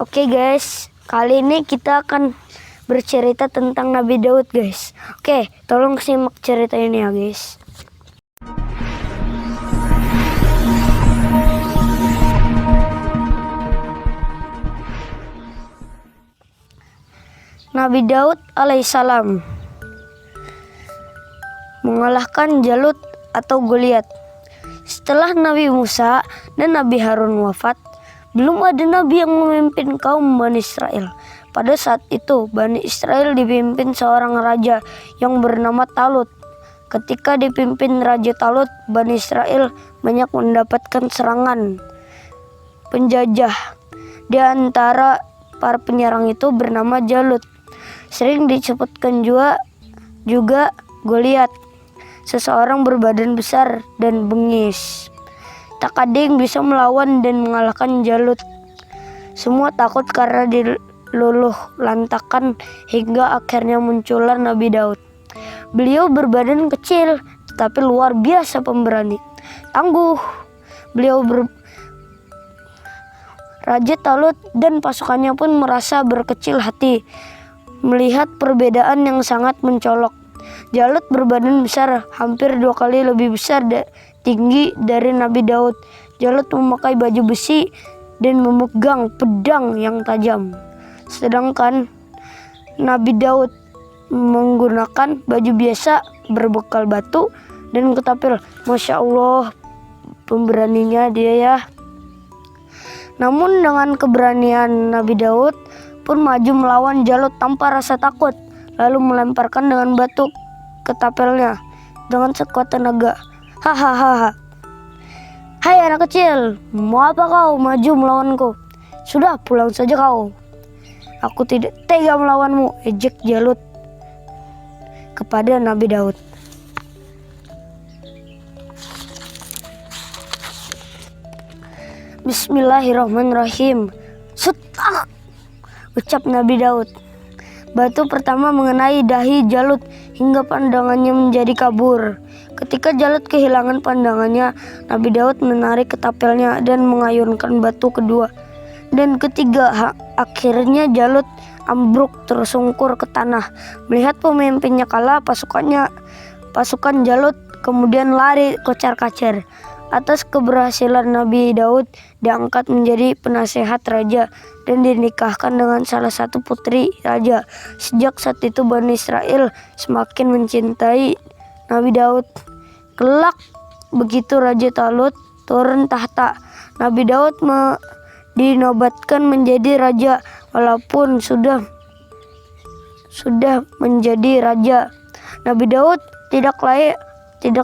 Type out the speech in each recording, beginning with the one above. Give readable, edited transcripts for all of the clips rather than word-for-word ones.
Oke guys, kali ini kita akan bercerita tentang Nabi Daud guys. Oke, tolong simak cerita ini ya guys. Nabi Daud alaihissalam mengalahkan Jalut atau Goliat. Setelah Nabi Musa dan Nabi Harun wafat, belum ada nabi yang memimpin kaum Bani Israel. Pada saat itu, Bani Israel dipimpin seorang raja yang bernama Talut. Ketika dipimpin Raja Talut, Bani Israel banyak mendapatkan serangan penjajah. Di antara para penyerang itu bernama Jalut. Sering disebutkan juga Goliat, seseorang berbadan besar dan bengis. Tak ada yang bisa melawan dan mengalahkan Jalut. Semua takut karena diluluh lantakan hingga akhirnya muncullah Nabi Daud. Beliau berbadan kecil tetapi luar biasa pemberani, tangguh. Raja Talut dan pasukannya pun merasa berkecil hati melihat perbedaan yang sangat mencolok. Jalut berbadan besar, hampir 2 kali lebih besar tinggi dari Nabi Daud. Jalut memakai baju besi dan memegang pedang yang tajam. Sedangkan Nabi Daud menggunakan baju biasa berbekal batu dan ketapel. Masya Allah, pemberaninya dia ya. Namun dengan keberanian Nabi Daud pun maju melawan Jalut tanpa rasa takut, lalu melemparkan dengan batu ketapelnya dengan sekuat tenaga. Hahaha. Hai anak kecil, mau apa kau maju melawanku? Sudah, pulang saja kau. Aku tidak tega melawanmu, ejek Jalut kepada Nabi Daud. Bismillahirrahmanirrahim. Sutak, ucap Nabi Daud. Batu pertama mengenai dahi Jalut hingga pandangannya menjadi kabur. Ketika Jalut kehilangan pandangannya, Nabi Daud menarik ketapelnya dan mengayunkan batu kedua dan ketiga. Akhirnya Jalut ambruk tersungkur ke tanah. Melihat pemimpinnya kalah, pasukan Jalut kemudian lari kocar-kacir. Atas keberhasilan Nabi Daud diangkat menjadi penasehat raja dan dinikahkan dengan salah satu putri raja. Sejak saat itu Bani Israel semakin mencintai Nabi Daud. Kelak begitu Raja Talut turun tahta, Nabi Daud dinobatkan menjadi raja. Walaupun sudah menjadi raja, Nabi Daud tidak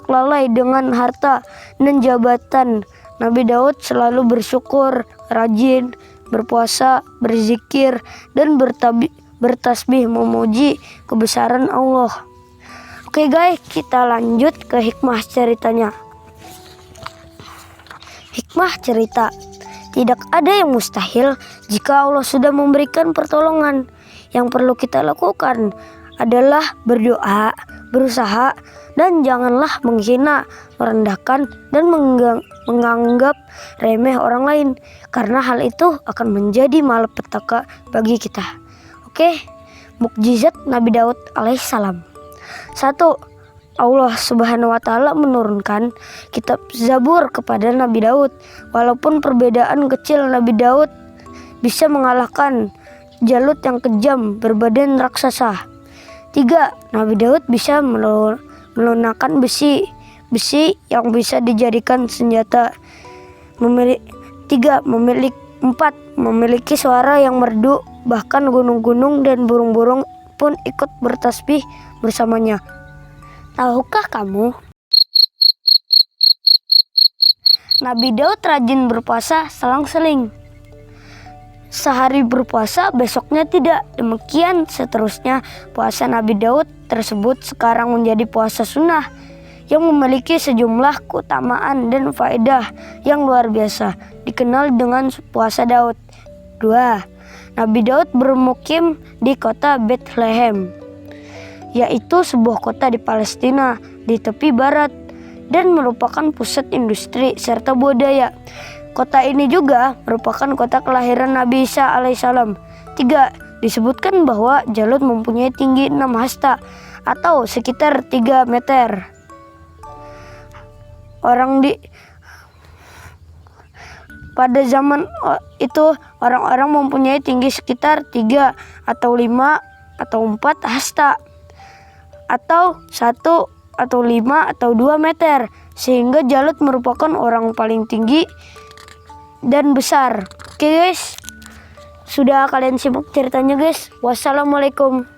lalai dengan harta dan jabatan. Nabi Daud selalu bersyukur, rajin berpuasa, berzikir, dan bertasbih memuji kebesaran Allah. Oke guys, kita lanjut ke hikmah ceritanya. Hikmah cerita: tidak ada yang mustahil jika Allah sudah memberikan pertolongan. Yang perlu kita lakukan adalah berdoa, berusaha, dan janganlah menghina, merendahkan, dan menganggap remeh orang lain, karena hal itu akan menjadi malapetaka bagi kita. Oke, mukjizat Nabi Daud alaihissalam. 1. Allah Subhanahu wa Ta'ala menurunkan kitab Zabur kepada Nabi Daud. Walaupun perbedaan kecil, Nabi Daud bisa mengalahkan Jalut yang kejam berbadan raksasa. 3. Nabi Daud bisa melunakkan besi yang bisa dijadikan senjata. 4. Memiliki suara yang merdu, bahkan gunung-gunung dan burung-burung pun ikut bertasbih bersamanya. Tahukah kamu, Nabi Daud rajin berpuasa selang-seling. Sehari berpuasa, besoknya tidak. Demikian seterusnya. Puasa Nabi Daud tersebut sekarang menjadi puasa sunnah yang memiliki sejumlah keutamaan dan faedah yang luar biasa, dikenal dengan puasa Daud. 2. Nabi Daud bermukim di kota Bethlehem, yaitu sebuah kota di Palestina di tepi barat dan merupakan pusat industri serta budaya. Kota ini juga merupakan kota kelahiran Nabi Isa alaihissalam. 3. Disebutkan bahwa Jalut mempunyai tinggi 6 hasta atau sekitar 3 meter. Pada zaman itu orang-orang mempunyai tinggi sekitar 3 atau 5 atau 4 hasta atau 1 atau 5 atau 2 meter, sehingga Jalut merupakan orang paling tinggi dan besar. Oke guys, sudah kalian simak ceritanya guys. Wassalamualaikum.